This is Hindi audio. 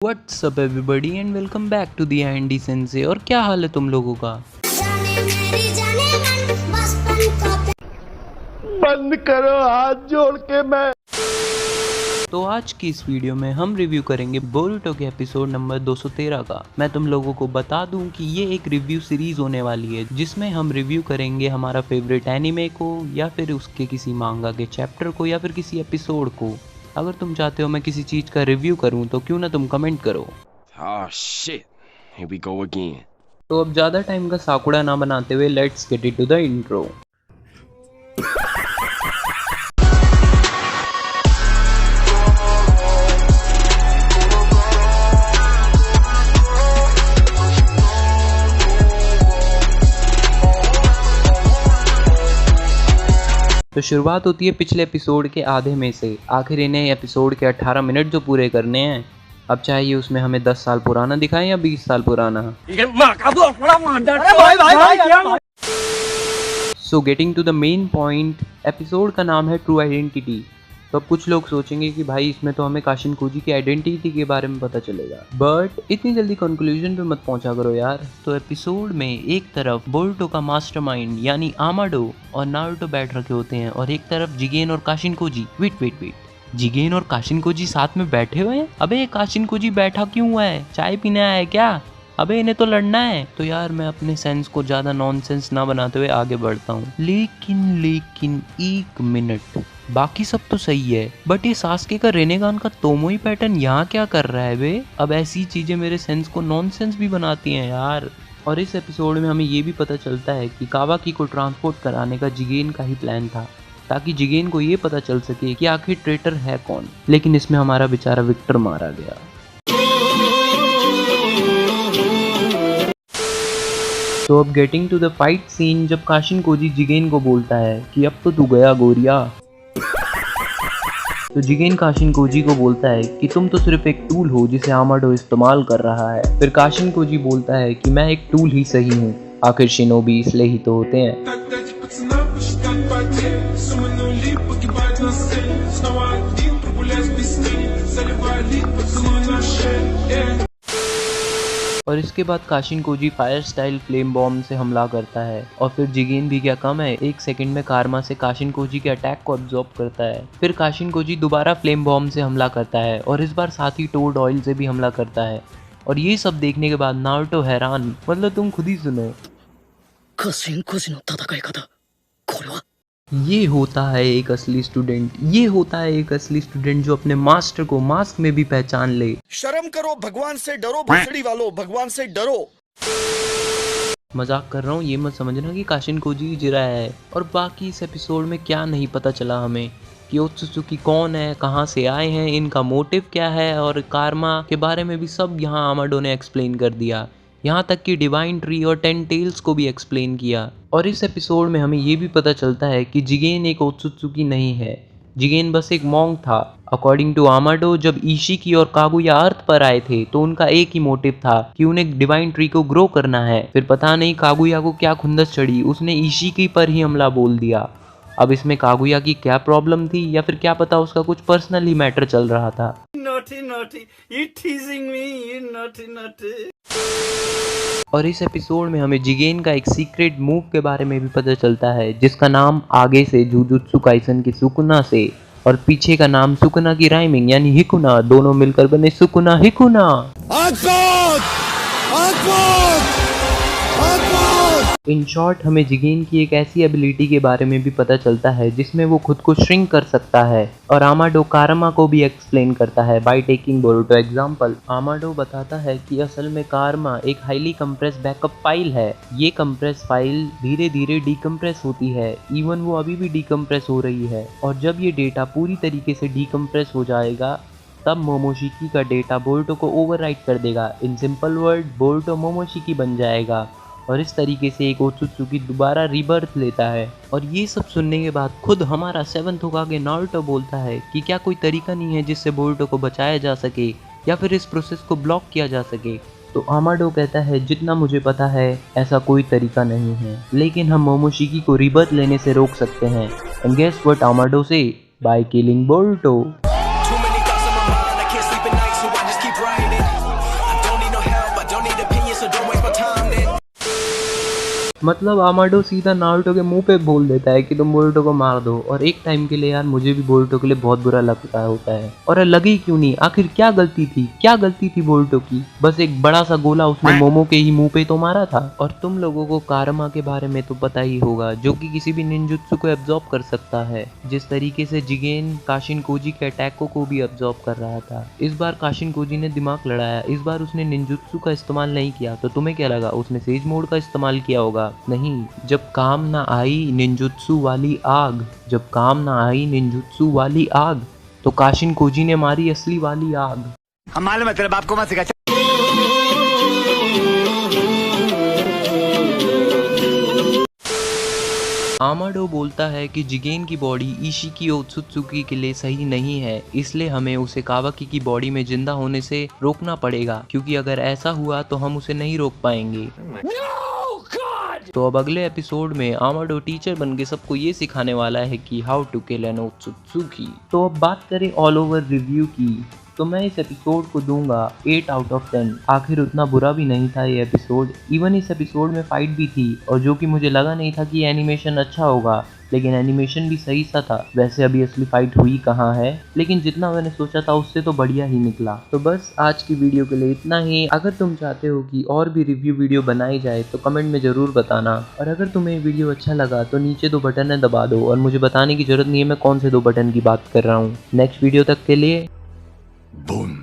What's up everybody and welcome back to the Andy Sensei. और क्या हाल है तुम लोगों का? बंद करो हाथ जोड़ के मैं। तो आज की इस वीडियो में हम रिव्यू करेंगे बोरुतो के एपिसोड नंबर 213 का। मैं तुम लोगों को बता दूं कि ये एक रिव्यू सीरीज होने वाली है जिसमें हम रिव्यू करेंगे हमारा फेवरेट एनिमे को या फिर उसके किसी मांगा के चैप्टर को या फिर किसी एपिसोड को। अगर तुम चाहते हो मैं किसी चीज का रिव्यू करूं तो क्यों ना तुम कमेंट करो। Oh shit. Here we go again. तो अब ज्यादा टाइम का साकुड़ा ना बनाते हुए let's get into the intro. तो शुरुआत होती है पिछले एपिसोड के आधे में से। आखिर इन्हें एपिसोड के 18 मिनट जो पूरे करने हैं, अब चाहिए उसमें हमें 10 साल पुराना दिखाएं या 20 साल पुराना। So getting to the main point, episode का नाम है ट्रू आइडेंटिटी। तो अब कुछ लोग सोचेंगे कि भाई इसमें तो हमें काशिन कोजी की आइडेंटिटी के बारे में पता चलेगा, बट इतनी जल्दी कंक्लूजन पे मत पहुंचा करो यार। तो एपिसोड में एक तरफ बोरुतो का मास्टरमाइंड यानी आमाडो और नारुतो बैठ रखे होते हैं और एक तरफ जिगेन और काशिन कोजी। वेट, जिगेन और काशिन कोजी साथ में बैठे हुए हैं। अबे काशिन कोजी बैठा क्यों हुआ है? चाय पीने आया है क्या? अबे इन्हें तो लड़ना है। तो यार मैं अपने सेंस को ज्यादा नॉनसेंस ना बनाते हुए आगे बढ़ता हूँ। लेकिन एक मिनट, बाकी सब तो सही है बट ये सास्के का रेनेगान का तोमोई पैटर्न यहाँ क्या कर रहा है बे? अब ऐसी चीजें मेरे सेंस को नॉनसेंस भी बनाती हैं यार। और इस एपिसोड में हमें ये भी पता चलता है कि कावाकी को ट्रांसपोर्ट कराने का जिगेन का ही प्लान था ताकि जिगेन को ये पता चल सके कि आखिर ट्रेटर है कौन। लेकिन इसमें हमारा बेचारा विक्टर मारा गया। तो अब getting to the fight scene, जब काशिन कोजी जिगेन को बोलता है कि अब तो तू गया गोरिया, तो जिगेन काशिन कोजी को बोलता है कि तुम तो सिर्फ एक टूल हो जिसे आमाडो इस्तेमाल कर रहा है। फिर काशिन कोजी बोलता है कि मैं एक टूल ही सही हूँ, आखिर शिनोबी इसलिए ही तो होते हैं। और इसके बाद Kashin Koji fire style flame bomb से हमला करता है और फिर जिगेन भी क्या कम है, एक सेकंड में कारमा से काशिन कोजी के अटैक को अब्सॉर्ब करता है। फिर काशिन कोजी दोबारा फ्लेम बॉम्ब से हमला करता है और इस बार साथ ही टोड ऑयल से भी हमला करता है। और ये सब देखने के बाद नारुतो हैरान, मतलब तुम खुद ही सुनो। ये होता है एक असली स्टूडेंट, ये होता है एक असली स्टूडेंट जो अपने मास्टर को मास्क में भी पहचान ले। शर्म करो, भगवान से डरो, भोसड़ी वालों, भगवान से डरो। मजाक कर रहा हूँ, ये मत समझना कि काशिन कोजी जिरा है। और बाकी इस एपिसोड में क्या नहीं पता चला हमें कि ओत्सुत्सुकी कौन है, कहाँ से आए हैं, इनका मोटिव क्या है, और कारमा के बारे में भी सब यहाँ आमाडो ने एक्सप्लेन कर दिया। यहाँ तक कि डिवाइन ट्री और 10 टेल्स को भी एक्सप्लेन किया। और इस एपिसोड में हमें ये भी पता चलता है कि जिगेन एक ओत्सुत्सुकी नहीं है, जिगेन बस एक मॉन्क था। अकॉर्डिंग टू आमाडो, जब इशिकी और कागुया अर्थ पर आए थे तो उनका एक ही मोटिव था कि उन्हें डिवाइन ट्री को ग्रो करना है। फिर पता नहीं कागुया को क्या खुंदस चढ़ी, उसने इशिकी पर ही हमला बोल दिया। अब इसमें कागुया की क्या प्रॉब्लम थी या फिर क्या पता उसका कुछ पर्सनल ही मैटर चल रहा था। Naughty, you teasing me, you naughty. और इस एपिसोड में हमें जिगेन का एक सीक्रेट मूव के बारे में भी पता चलता है जिसका नाम आगे से जुजुत्सु काइसन की सुकुना से और पीछे का नाम सुकुना की राइमिंग यानी हिकुना, दोनों मिलकर बने सुकुना हिकुना। इन शॉर्ट हमें जिगेन की एक ऐसी एबिलिटी के बारे में भी पता चलता है जिसमें वो खुद को श्रिंक कर सकता है। और आमाडो कारमा को भी एक्सप्लेन करता है बाय टेकिंग बोरुतो एग्जांपल। आमाडो बताता है कि असल में कारमा एक हाईली कंप्रेस बैकअप फाइल है। ये कंप्रेस फाइल धीरे धीरे डीकम्प्रेस होती है, इवन वो अभी भी डीकम्प्रेस हो रही है। और जब ये डेटा पूरी तरीके से डीकम्प्रेस हो जाएगा तब मोमोशिकी का डेटा बोरुतो को ओवरराइट कर देगा। In simple word, Boruto Momoshiki बन जाएगा और इस तरीके से एक ओत्सुत्सुकी दोबारा रीबर्थ लेता है। और ये सब सुनने के बाद खुद हमारा 7th होकागे नारुतो बोलता है कि क्या कोई तरीका नहीं है जिससे बोरुतो को बचाया जा सके या फिर इस प्रोसेस को ब्लॉक किया जा सके। तो आमाडो कहता है जितना मुझे पता है ऐसा कोई तरीका नहीं है, लेकिन हम मोमोशिकी को रीबर्थ लेने से रोक सकते हैं। एंड गेस व्हाट आमाडो से? By killing Boruto. मतलब आमाडो सीधा नारुतो के मुंह पे बोल देता है कि तुम बोरुतो को मार दो। और एक टाइम के लिए यार मुझे भी बोरुतो के लिए बहुत बुरा लगता होता है। और लगी क्यों नहीं, आखिर क्या गलती थी बोरुतो की? बस एक बड़ा सा गोला उसने मोमो के ही मुंह पे तो मारा था। और तुम लोगों को कारमा के बारे में तो पता ही होगा, जो कि किसी भी निंजुत्सु को एब्जॉर्ब कर सकता है। जिस तरीके से जिगेन काशिन कोजी के अटैक को भी एब्जॉर्ब कर रहा था। इस बार काशिन कोजी ने दिमाग लड़ाया, इस बार उसने निंजुत्सु का इस्तेमाल नहीं किया। तो तुम्हें क्या लगा, उसने सेज मोड का इस्तेमाल किया होगा? नहीं, जब काम ना आई निंजुत्सु वाली आग तो काशिन कोजी ने मारी असली वाली आग। हम मालूम है तेरे बाप को मत सिखा। आमाडो बोलता है कि जिगेन की बॉडी इशिकी ओत्सुत्सुकी के लिए सही नहीं है, इसलिए हमें उसे कावाकी की बॉडी में जिंदा होने से रोकना पड़ेगा, क्योंकि अगर ऐसा हुआ तो हम उसे नहीं रोक पाएंगे। तो अब अगले एपिसोड में आमाडो टीचर बन के सबको ये सिखाने वाला है कि हाउ टू किल एन ओत्सुत्सुकी। तो अब बात करें ऑल ओवर रिव्यू की, तो मैं इस एपिसोड को दूंगा 8 आउट ऑफ 10। आखिर उतना बुरा भी नहीं था ये एपिसोड। इवन इस एपिसोड में फाइट भी थी, और जो कि मुझे लगा नहीं था कि एनिमेशन अच्छा होगा, लेकिन एनिमेशन भी सही सा था। वैसे अभी असली फाइट हुई कहाँ है, लेकिन जितना मैंने सोचा था उससे तो बढ़िया ही निकला। तो बस आज की वीडियो के लिए इतना ही। अगर तुम चाहते हो कि और भी रिव्यू वीडियो बनाई जाए तो कमेंट में ज़रूर बताना। और अगर तुम्हें वीडियो अच्छा लगा तो नीचे 2 बटन दबा दो, और मुझे बताने की जरूरत नहीं है मैं कौन से 2 बटन की बात कर रहा हूँ। नेक्स्ट वीडियो तक के लिए बूम।